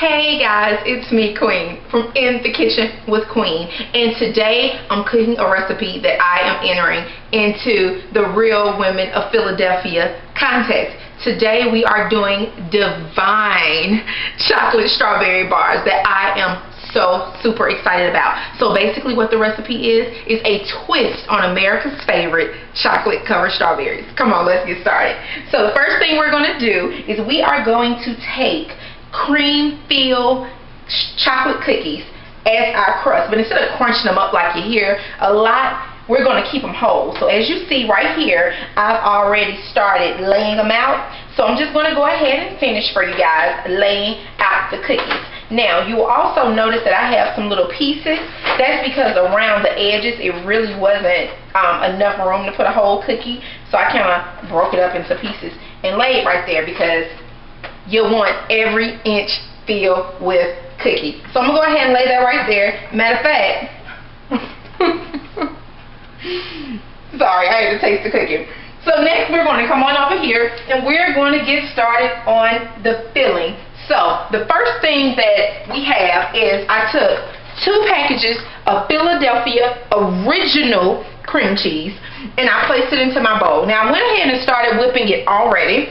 Hey guys, it's me, Queen, from In the Kitchen with Queen, and today I'm cooking a recipe that I am entering into the Real Women of Philadelphia contest. Today we are doing divine chocolate strawberry bars that I am so super excited about. So basically what the recipe is a twist on America's favorite chocolate covered strawberries. Come on, let's get started. So the first thing we're going to do is we are going to take cream filled chocolate cookies as our crust, but instead of crunching them up like you hear a lot, we're going to keep them whole. So as you see right here, I've already started laying them out. So I'm just going to go ahead and finish for you guys laying out the cookies. Now you will also notice that I have some little pieces. That's because around the edges it really wasn't enough room to put a whole cookie, so I kind of broke it up into pieces and laid right there because you want every inch filled with cookie. So I'm going to go ahead and lay that right there. Matter of fact, sorry, I had to taste the cookie. So next we're going to come on over here and we're going to get started on the filling. So the first thing that we have is I took 2 packages of Philadelphia original cream cheese and I placed it into my bowl. Now I went ahead and started whipping it already.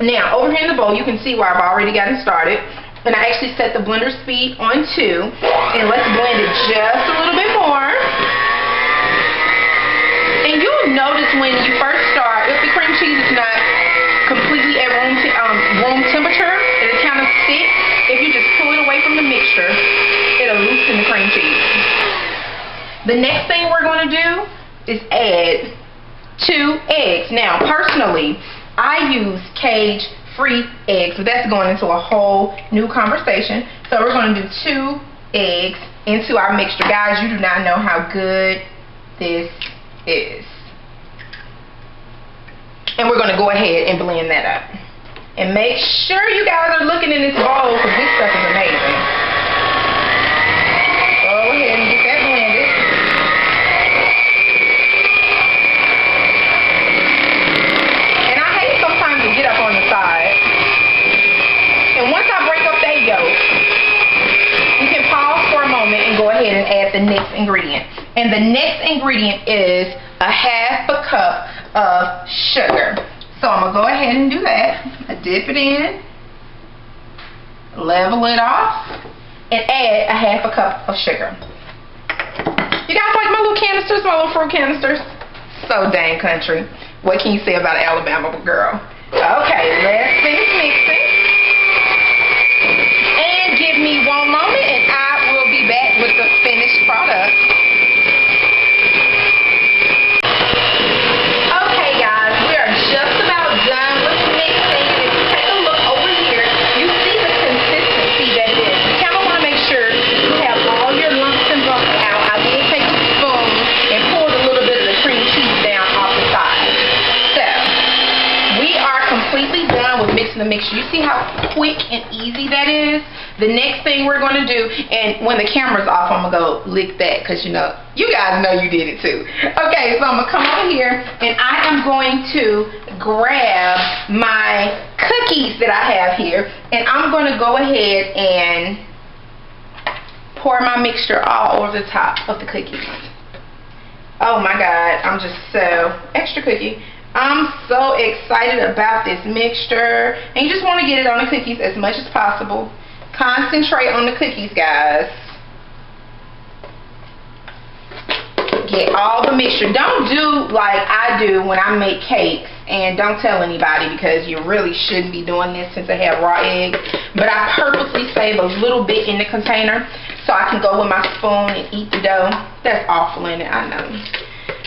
Now, over here in the bowl, you can see where I've already gotten started. And I actually set the blender speed on 2. And let's blend it just a little bit more. And you'll notice when you first start, if the cream cheese is not completely at room temperature, it'll kind of stick. If you just pull it away from the mixture, it'll loosen the cream cheese. The next thing we're going to do is add 2 eggs. Now, personally, I use cage-free eggs, but that's going into a whole new conversation. So we're going to do 2 eggs into our mixture. Guys, you do not know how good this is. And we're going to go ahead and blend that up. And make sure you guys are looking in this bowl because this stuff is amazing. Go ahead and get that blended. Get up on the side. And once I break up that yolk, you can pause for a moment and go ahead and add the next ingredient. And the next ingredient is a 1/2 cup of sugar. So I'm going to go ahead and do that. I dip it in, level it off, and add a 1/2 cup of sugar. You guys like my little canisters, my little fruit canisters? So dang country. What can you say about Alabama girl? Okay, let's finish mixing. And give me one moment and I will be back with the finished product. Okay guys, we are just about done with mixing. If you take a look over here, you see the consistency that it is. You kind of want to make sure you have all your lumps and bumps out. I will take a spoon and pour a little bit of the cream cheese down off the side. So, we are completely done with mixing the mixture. You see how quick and easy that is? The next thing we're going to do, and when the camera's off, I'm going to go lick that because, you know, you guys know you did it too. Okay, so I'm going to come over here and I am going to grab my cookies that I have here and I'm going to go ahead and pour my mixture all over the top of the cookies. Oh my God, I'm just so extra cookie. I'm so excited about this mixture. And you just want to get it on the cookies as much as possible. Concentrate on the cookies, guys. Get all the mixture. Don't do like I do when I make cakes. And don't tell anybody because you really shouldn't be doing this since I have raw eggs. But I purposely save a little bit in the container so I can go with my spoon and eat the dough. That's awful in it, I know.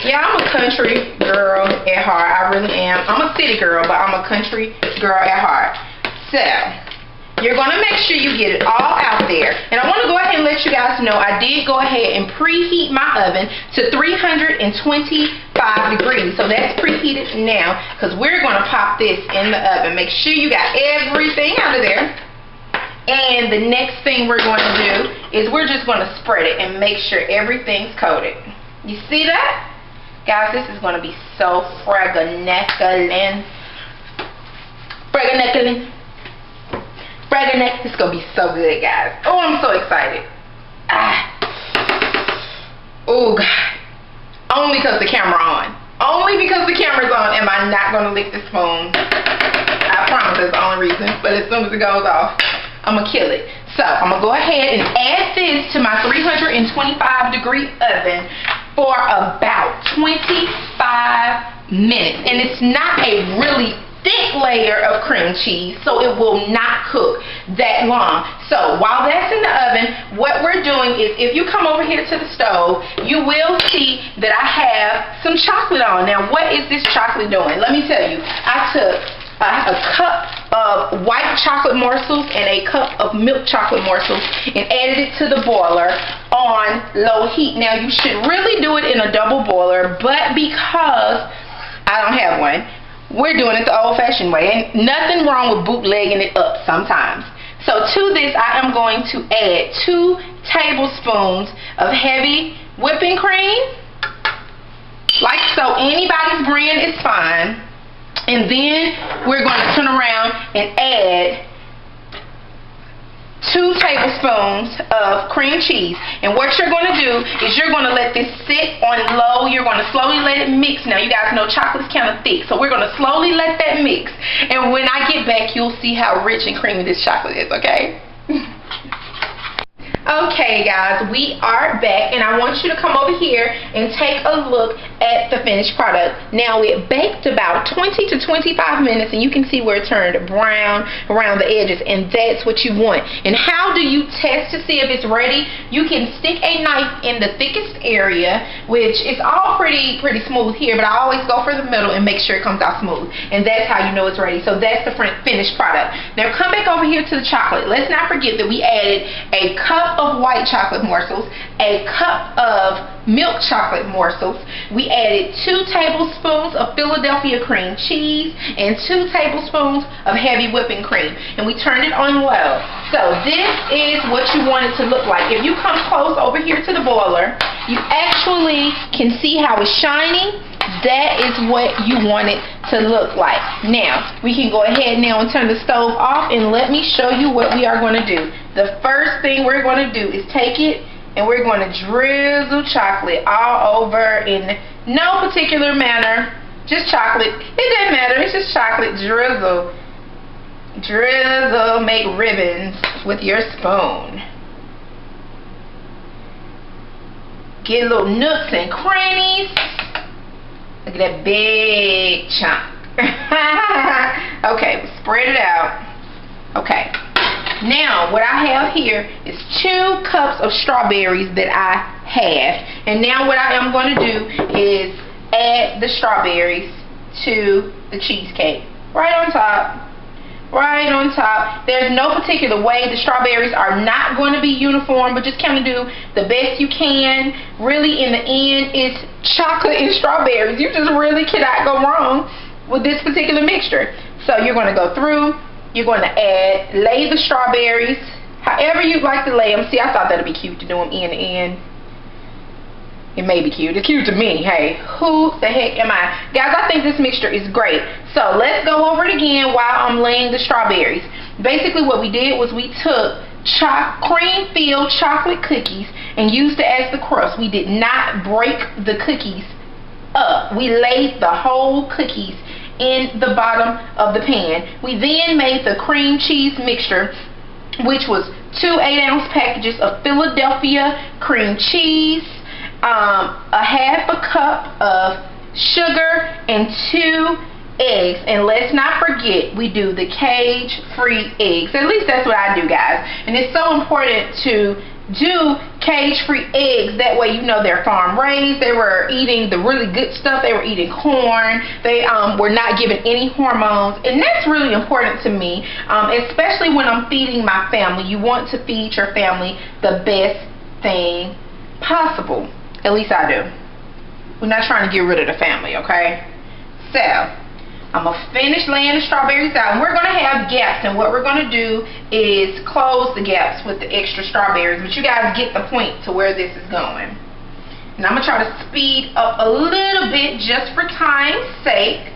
Yeah, I'm a country girl at heart. I really am. I'm a city girl, but I'm a country girl at heart. So, you're going to make sure you get it all out there. And I want to go ahead and let you guys know I did go ahead and preheat my oven to 325 degrees. So that's preheated now because we're going to pop this in the oven. Make sure you got everything out of there. And the next thing we're going to do is we're just going to spread it and make sure everything's coated. You see that? Guys, this is going to be so fragile. Fraganeck. It's gonna be so good, guys. Oh, I'm so excited. Oh God. Only because the camera on. Only because the camera's on am I not gonna lick the spoon. I promise that's the only reason. But as soon as it goes off, I'm gonna kill it. So I'm gonna go ahead and add this to my 325-degree oven for about 25 minutes. And it's not a really thick layer of cream cheese, so it will not cook that long. So while that's in the oven, what we're doing is, if you come over here to the stove, you will see that I have some chocolate on. Now, what is this chocolate doing? Let me tell you. I took a cup of white chocolate morsels and a cup of milk chocolate morsels and added it to the boiler on low heat. Now, you should really do it in a double boiler, but because I don't have one, we're doing it the old-fashioned way. And nothing wrong with bootlegging it up sometimes. So to this, I am going to add 2 tablespoons of heavy whipping cream. Like so. Anybody's brand is fine. And then we're going to turn around and add 2 tablespoons of cream cheese. And what you're going to do is you're going to let this sit on low. You're going to slowly let it mix. Now, you guys know chocolate's kind of thick, so we're going to slowly let that mix. And when I get back, you'll see how rich and creamy this chocolate is, okay? Okay, guys, we are back, and I want you to come over here and take a look at the finished product. Now, it baked about 20 to 25 minutes, and you can see where it turned brown around the edges, and that's what you want. And how do you test to see if it's ready? You can stick a knife in the thickest area, which is all pretty smooth here, but I always go for the middle and make sure it comes out smooth, and that's how you know it's ready. So that's the finished product. Now, come back over here to the chocolate. Let's not forget that we added a cup of white chocolate morsels, a cup of milk chocolate morsels. We added 2 tablespoons of Philadelphia cream cheese and 2 tablespoons of heavy whipping cream, and we turned it on low. So this is what you want it to look like. If you come close over here to the boiler, you actually can see how it's shining. That is what you want it to look like. Now, we can go ahead now and turn the stove off, and let me show you what we are going to do. The first thing we're going to do is take it and we're going to drizzle chocolate all over in no particular manner. Just chocolate. It doesn't matter. It's just chocolate. Drizzle. Drizzle. Make ribbons with your spoon. Get little nooks and crannies. Look at that big chunk. Okay, spread it out. Okay. Now, what I have here is 2 cups of strawberries that I have. And now what I am going to do is add the strawberries to the cheesecake. Right on top. Right on top. There's no particular way. The strawberries are not going to be uniform, but just kind of do the best you can. Really, in the end, it's chocolate and strawberries. You just really cannot go wrong with this particular mixture. So you're going to go through. You're going to lay the strawberries however you'd like to lay them. See, I thought that would be cute to do them end to end. It may be cute. It's cute to me. Hey, who the heck am I? Guys, I think this mixture is great. So let's go over it again while I'm laying the strawberries. Basically, what we did was we took cream-filled chocolate cookies and used it as the crust. We did not break the cookies up. We laid the whole cookies in the bottom of the pan. We then made the cream cheese mixture, which was 2 8-ounce packages of Philadelphia cream cheese, a half a cup of sugar, and 2 eggs. And let's not forget, we do the cage-free eggs. At least that's what I do, guys. And it's so important to do cage-free eggs. That way you know they're farm-raised. They were eating the really good stuff. They were eating corn. They were not given any hormones. And that's really important to me, especially when I'm feeding my family. You want to feed your family the best thing possible. At least I do. We're not trying to get rid of the family, okay? So, I'm going to finish laying the strawberries out. And we're going to have gaps. And what we're going to do is close the gaps with the extra strawberries. But you guys get the point to where this is going. And I'm going to try to speed up a little bit just for time's sake.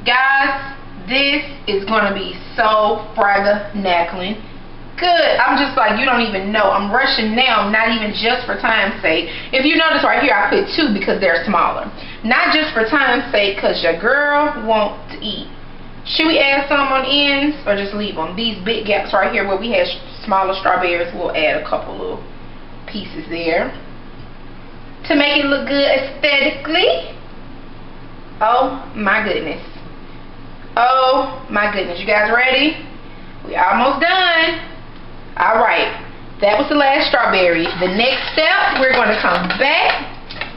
Guys, this is going to be so fragga-nackling good. I'm just like, you don't even know. I'm rushing now, not even just for time's sake. If you notice right here, I put 2 because they're smaller. Not just for time's sake, because your girl wants to eat. Should we add some on ends or just leave them? These big gaps right here where we had smaller strawberries, we'll add a couple little pieces there to make it look good aesthetically. Oh my goodness. Oh my goodness. You guys ready? We almost done. Alright. That was the last strawberry. The next step, we're going to come back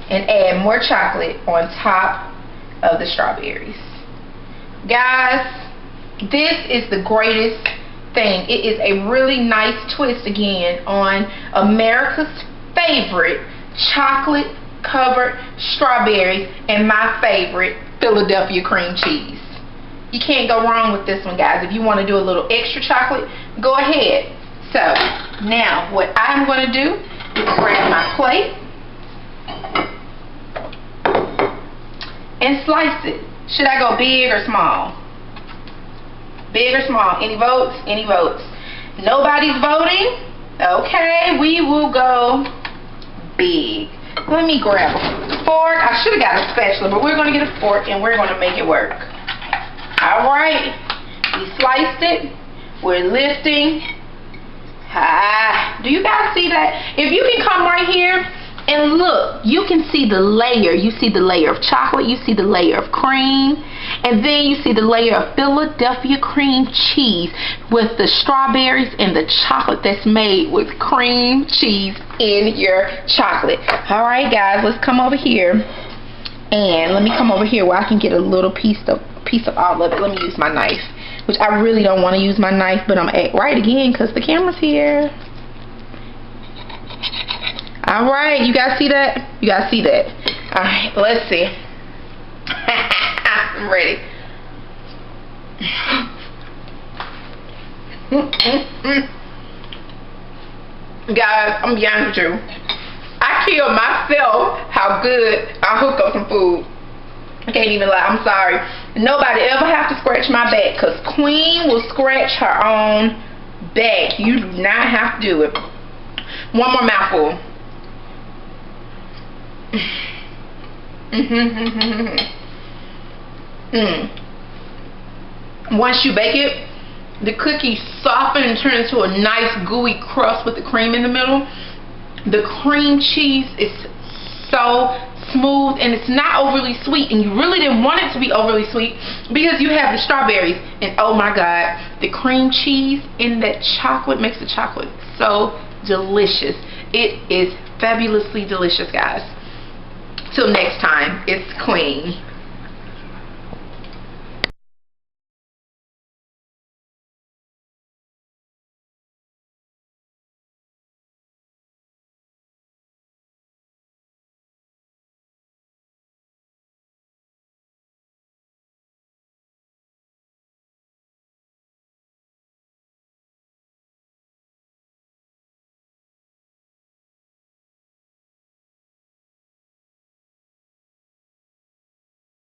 and add more chocolate on top of the strawberries. Guys, this is the greatest thing. It is a really nice twist again on America's favorite chocolate covered strawberries and my favorite Philadelphia cream cheese. You can't go wrong with this one, guys. If you want to do a little extra chocolate, go ahead. So now what I'm going to do is grab my plate and slice it. Should I go big or small? Big or small? Any votes? Any votes? Nobody's voting? Okay, we will go big. Let me grab a fork. I should have got a spatula, but we're going to get a fork and we're going to make it work. Alright, we sliced it. We're lifting. Do you guys see that? If you can come right here and look, you can see the layer. You see the layer of chocolate, you see the layer of cream, and then you see the layer of Philadelphia cream cheese with the strawberries and the chocolate that's made with cream cheese in your chocolate. Alright guys, let's come over here. And let me come over here where I can get a little piece of all of it. Let me use my knife, which I really don't want to use my knife, but I'm at right again because the camera's here. Alright, you guys see that? You guys see that? Alright, let's see. I'm ready. Guys, I'm be honest with you. I killed myself how good I hook up some food. I can't even lie. I'm sorry. Nobody ever have to scratch my back because Queen will scratch her own back. You do not have to do it. One more mouthful. Once you bake it, the cookies soften and turn into a nice gooey crust with the cream in the middle. The cream cheese is so smooth and it's not overly sweet, and you really didn't want it to be overly sweet because you have the strawberries, and oh my god, the cream cheese in that chocolate makes the chocolate so delicious. It is fabulously delicious, guys. Till next time, it's Queen.